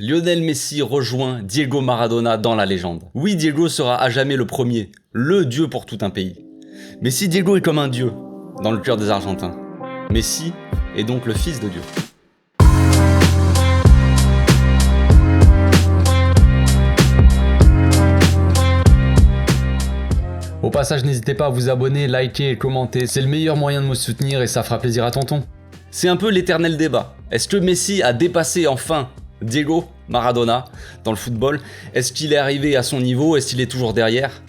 Lionel Messi rejoint Diego Maradona dans la légende. Oui, Diego sera à jamais le premier, le dieu pour tout un pays. Mais si Diego est comme un dieu dans le cœur des Argentins, Messi est donc le fils de Dieu. Au passage, n'hésitez pas à vous abonner, liker et commenter, c'est le meilleur moyen de me soutenir et ça fera plaisir à tonton. C'est un peu l'éternel débat. Est-ce que Messi a dépassé enfin Diego Maradona dans le football? Est-ce qu'il est arrivé à son niveau? Est-ce qu'il est toujours derrière?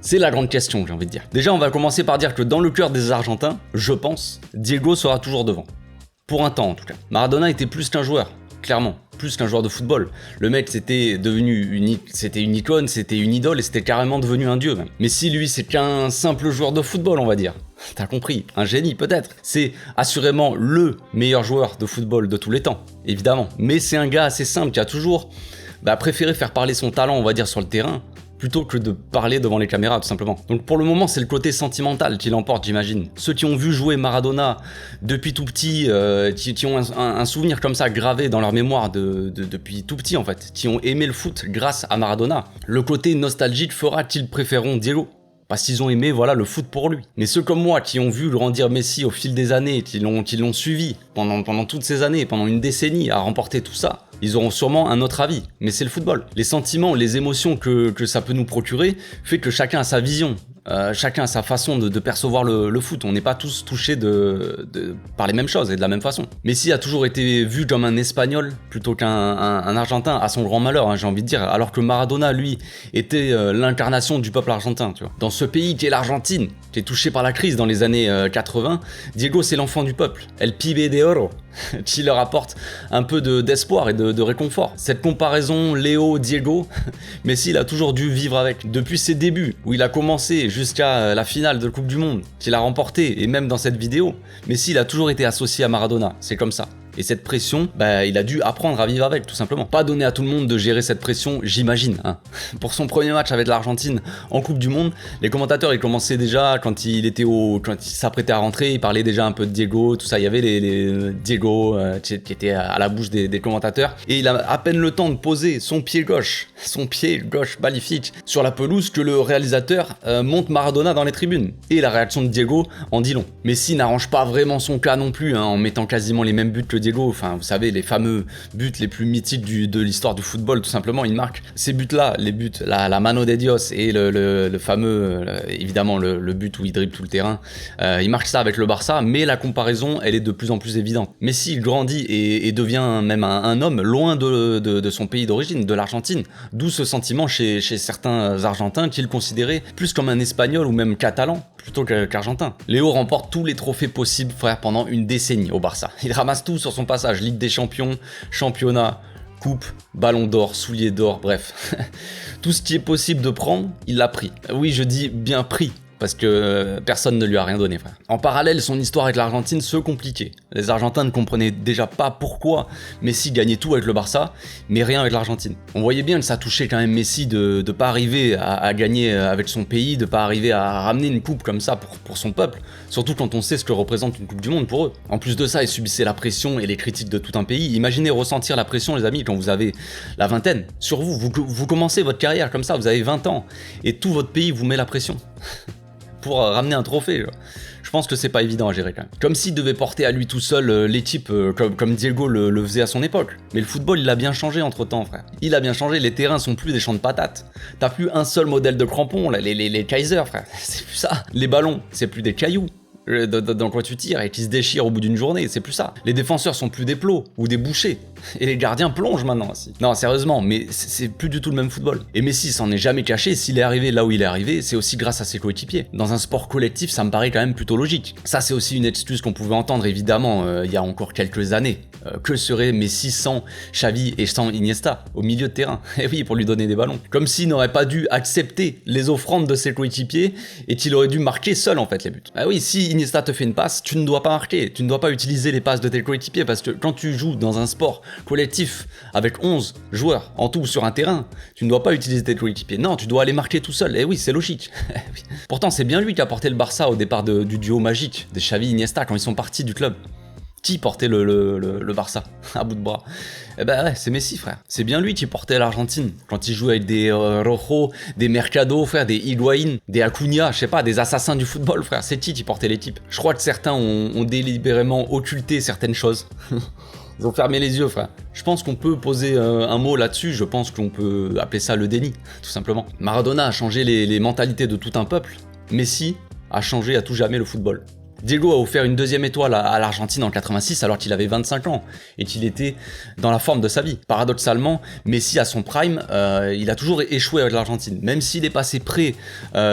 C'est la grande question, j'ai envie de dire. Déjà, on va commencer par dire que dans le cœur des Argentins, je pense, Diego sera toujours devant. Pour un temps en tout cas. Maradona était plus qu'un joueur, clairement. Plus qu'un joueur de football. Le mec c'était une icône, c'était une idole et c'était carrément devenu un dieu même. Mais si lui c'est qu'un simple joueur de football on va dire. T'as compris, un génie peut-être. C'est assurément le meilleur joueur de football de tous les temps, évidemment. Mais c'est un gars assez simple qui a toujours préféré faire parler son talent on va dire sur le terrain plutôt que de parler devant les caméras tout simplement. Donc pour le moment c'est le côté sentimental qui l'emporte j'imagine. Ceux qui ont vu jouer Maradona depuis tout petit, qui ont un souvenir comme ça gravé dans leur mémoire depuis tout petit en fait, qui ont aimé le foot grâce à Maradona, le côté nostalgique fera qu'ils préféreront Diego. Parce qu'ils ont aimé le foot pour lui. Mais ceux comme moi qui ont vu grandir Messi au fil des années, qui l'ont suivi pendant toutes ces années, pendant une décennie à remporter tout ça, ils auront sûrement un autre avis. Mais c'est le football. Les sentiments, les émotions que ça peut nous procurer fait que chacun a sa vision. Chacun a sa façon de percevoir le foot. On n'est pas tous touchés par les mêmes choses et de la même façon. Messi a toujours été vu comme un Espagnol plutôt qu'un Argentin, à son grand malheur, j'ai envie de dire. Alors que Maradona, lui, était l'incarnation du peuple argentin. Tu vois. Dans ce pays qui est l'Argentine, qui est touché par la crise dans les années 80, Diego c'est l'enfant du peuple, El Pibe de Oro, qui leur apporte un peu d'espoir et de réconfort. Cette comparaison Léo-Diego, Messi il a toujours dû vivre avec. Depuis ses débuts, où il a commencé jusqu'à la finale de Coupe du Monde, qu'il a remporté, et même dans cette vidéo, Messi il a toujours été associé à Maradona, c'est comme ça. Et cette pression, il a dû apprendre à vivre avec, tout simplement. Pas donner à tout le monde de gérer cette pression, j'imagine. Pour son premier match avec l'Argentine en Coupe du Monde, les commentateurs, ils commençaient déjà, quand il s'apprêtait à rentrer, ils parlaient déjà un peu de Diego, tout ça. Il y avait les Diego qui étaient à la bouche des commentateurs. Et il a à peine le temps de poser son pied gauche magnifique, sur la pelouse que le réalisateur monte Maradona dans les tribunes. Et la réaction de Diego en dit long. Messi n'arrange pas vraiment son cas non plus, en mettant quasiment les mêmes buts que Diego, enfin vous savez les fameux buts les plus mythiques de l'histoire du football, tout simplement. Il marque ces buts-là, les buts, la mano de Dios et le fameux, évidemment le but où il dribble tout le terrain, il marque ça avec le Barça, mais la comparaison elle est de plus en plus évidente. Messi il grandit et devient même un homme loin de son pays d'origine, de l'Argentine, d'où ce sentiment chez certains Argentins qu'il considérait plus comme un Espagnol ou même Catalan plutôt qu'argentin. Léo remporte tous les trophées possibles, frère, pendant une décennie au Barça. Il ramasse tout sur son passage, Ligue des Champions, Championnat, Coupe, Ballon d'Or, Soulier d'Or, bref. Tout ce qui est possible de prendre, il l'a pris. Oui, je dis bien pris, parce que personne ne lui a rien donné, frère. En parallèle, son histoire avec l'Argentine se compliquait. Les Argentins ne comprenaient déjà pas pourquoi Messi gagnait tout avec le Barça, mais rien avec l'Argentine. On voyait bien que ça touchait quand même Messi de pas arriver à gagner avec son pays, de pas arriver à ramener une coupe comme ça pour son peuple, surtout quand on sait ce que représente une coupe du monde pour eux. En plus de ça, ils subissaient la pression et les critiques de tout un pays. Imaginez ressentir la pression, les amis, quand vous avez la vingtaine. Sur vous commencez votre carrière comme ça, vous avez 20 ans, et tout votre pays vous met la pression. Pour ramener un trophée. Je pense que c'est pas évident à gérer quand même. Comme s'il devait porter à lui tout seul l'équipe comme Diego le faisait à son époque. Mais le football il a bien changé entre temps, frère. Il a bien changé, les terrains sont plus des champs de patates. T'as plus un seul modèle de crampons, là, les Kaiser, frère. C'est plus ça. Les ballons, c'est plus des cailloux dans quoi tu tires et qui se déchirent au bout d'une journée, c'est plus ça. Les défenseurs sont plus des plots ou des bouchers. Et les gardiens plongent maintenant aussi. Non, sérieusement, mais c'est plus du tout le même football. Et Messi s'en est jamais caché, s'il est arrivé là où il est arrivé, c'est aussi grâce à ses coéquipiers. Dans un sport collectif, ça me paraît quand même plutôt logique. Ça, c'est aussi une excuse qu'on pouvait entendre, évidemment, il y a encore quelques années. Que serait Messi sans Xavi et sans Iniesta au milieu de terrain? Et oui, pour lui donner des ballons. Comme s'il n'aurait pas dû accepter les offrandes de ses coéquipiers et qu'il aurait dû marquer seul en fait les buts. Ah oui, si Iniesta te fait une passe, tu ne dois pas marquer, tu ne dois pas utiliser les passes de tes coéquipiers parce que quand tu joues dans un sport collectif avec 11 joueurs en tout sur un terrain, tu ne dois pas utiliser tes coéquipiers. Non, tu dois aller marquer tout seul. Et oui, c'est logique. Pourtant, c'est bien lui qui a porté le Barça au départ du duo magique des Xavi et Iniesta quand ils sont partis du club. Qui portait le Barça à bout de bras? Eh ben ouais, c'est Messi, frère. C'est bien lui qui portait l'Argentine. Quand il jouait avec des Rojo, des Mercado, frère, des Higuaín, des Acuna, je sais pas, des assassins du football, frère. C'est qui portait l'équipe? Je crois que certains ont délibérément occulté certaines choses. Ils ont fermé les yeux, frère. Je pense qu'on peut poser un mot là-dessus. Je pense qu'on peut appeler ça le déni, tout simplement. Maradona a changé les mentalités de tout un peuple. Messi a changé à tout jamais le football. Diego a offert une deuxième étoile à l'Argentine en 86 alors qu'il avait 25 ans et qu'il était dans la forme de sa vie. Paradoxalement, Messi à son prime, il a toujours échoué avec l'Argentine. Même s'il est passé près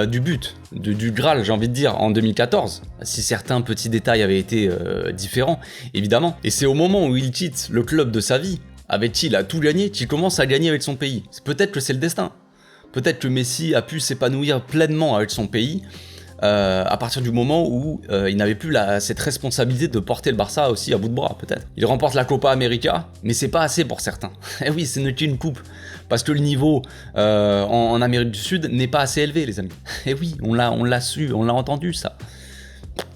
du but, du Graal, j'ai envie de dire, en 2014, si certains petits détails avaient été différents, évidemment. Et c'est au moment où il quitte le club de sa vie, avec qui il a tout gagné, qu'il commence à gagner avec son pays. Peut-être que c'est le destin. Peut-être que Messi a pu s'épanouir pleinement avec son pays, à partir du moment où il n'avait plus cette responsabilité de porter le Barça aussi à bout de bras, peut-être. Il remporte la Copa América, mais c'est pas assez pour certains. Et oui, c'est une coupe, parce que le niveau en Amérique du Sud n'est pas assez élevé, les amis. Et oui, on l'a su, on l'a entendu, ça.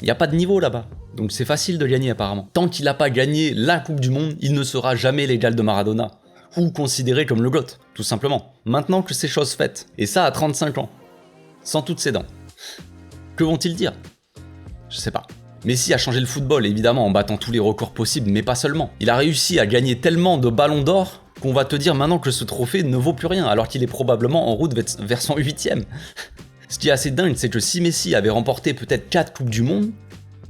Il n'y a pas de niveau là-bas, donc c'est facile de gagner apparemment. Tant qu'il n'a pas gagné la Coupe du Monde, il ne sera jamais l'égal de Maradona, ou considéré comme le GOAT, tout simplement. Maintenant que c'est chose faite, et ça à 35 ans, sans toutes ses dents. Que vont-ils dire? Je sais pas. Messi a changé le football, évidemment, en battant tous les records possibles, mais pas seulement. Il a réussi à gagner tellement de ballons d'or qu'on va te dire maintenant que ce trophée ne vaut plus rien, alors qu'il est probablement en route vers son 8ème. Ce qui est assez dingue, c'est que si Messi avait remporté peut-être 4 Coupes du Monde,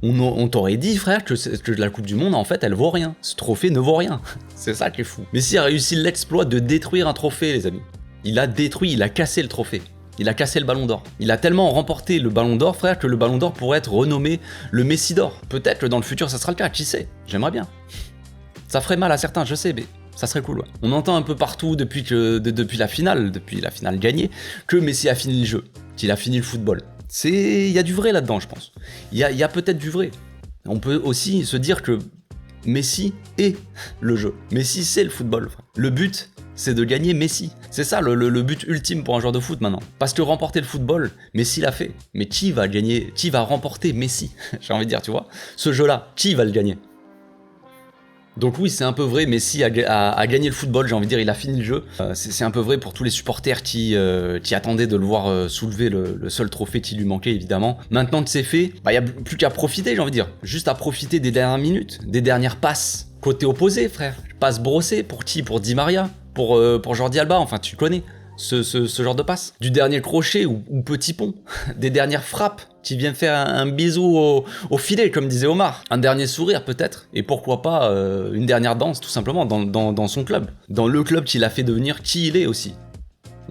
on t'aurait dit, frère, que la Coupe du Monde, en fait, elle vaut rien. Ce trophée ne vaut rien. C'est ça qui est fou. Messi a réussi l'exploit de détruire un trophée, les amis. Il a détruit, il a cassé le trophée. Il a cassé le ballon d'or. Il a tellement remporté le ballon d'or, frère, que le ballon d'or pourrait être renommé le Messi d'or. Peut-être que dans le futur, ça sera le cas, qui sait? J'aimerais bien. Ça ferait mal à certains, je sais, mais ça serait cool, ouais. On entend un peu partout depuis la finale gagnée, que Messi a fini le jeu, qu'il a fini le football. Il y a du vrai là-dedans, je pense. Il y a peut-être du vrai. On peut aussi se dire que Messi est le jeu. Messi, c'est le football, frère. Le but, c'est de gagner Messi. C'est ça le but ultime pour un joueur de foot maintenant. Parce que remporter le football, Messi l'a fait. Mais qui va gagner, qui va remporter Messi? J'ai envie de dire, tu vois. Ce jeu-là, qui va le gagner? Donc oui, c'est un peu vrai, Messi a gagné le football, j'ai envie de dire, il a fini le jeu. C'est un peu vrai pour tous les supporters qui attendaient de le voir soulever le seul trophée qui lui manquait, évidemment. Maintenant que c'est fait, il n'y a plus qu'à profiter, j'ai envie de dire. Juste à profiter des dernières minutes, des dernières passes. Côté opposé, frère. Passe brossée, pour qui? Pour Di Maria, pour Jordi Alba, enfin tu connais ce genre de passe. Du dernier crochet ou petit pont, des dernières frappes qui viennent faire un bisou au filet, comme disait Omar. Un dernier sourire peut-être, et pourquoi pas une dernière danse tout simplement dans son club. Dans le club qui l'a fait devenir qui il est aussi.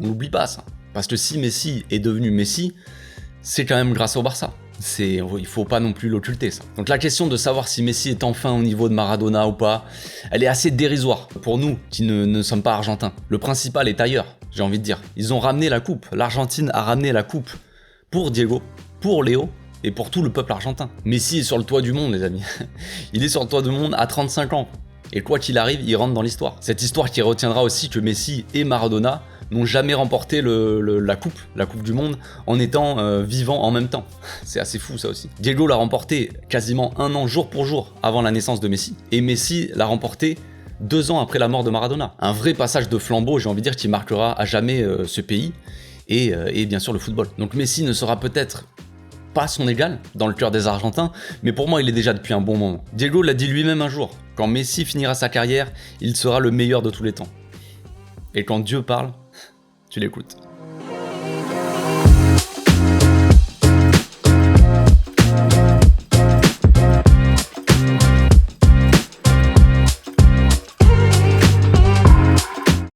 On n'oublie pas ça. Parce que si Messi est devenu Messi, c'est quand même grâce au Barça. Il faut pas non plus l'occulter, ça. Donc la question de savoir si Messi est enfin au niveau de Maradona ou pas, elle est assez dérisoire pour nous qui ne sommes pas argentins. Le principal est ailleurs, j'ai envie de dire. Ils ont ramené la coupe. L'Argentine a ramené la coupe pour Diego, pour Léo et pour tout le peuple argentin. Messi est sur le toit du monde, les amis. Il est sur le toit du monde à 35 ans. Et quoi qu'il arrive, il rentre dans l'histoire. Cette histoire qui retiendra aussi que Messi et Maradona n'ont jamais remporté la coupe du monde en étant vivants en même temps. C'est assez fou ça aussi. Diego l'a remporté quasiment 1 an jour pour jour avant la naissance de Messi. Et Messi l'a remporté 2 ans après la mort de Maradona. Un vrai passage de flambeau, j'ai envie de dire, qui marquera à jamais ce pays et bien sûr le football. Donc Messi ne sera peut-être pas son égal dans le cœur des Argentins, mais pour moi il est déjà depuis un bon moment. Diego l'a dit lui-même un jour, quand Messi finira sa carrière, il sera le meilleur de tous les temps. Et quand Dieu parle, tu l'écoutes.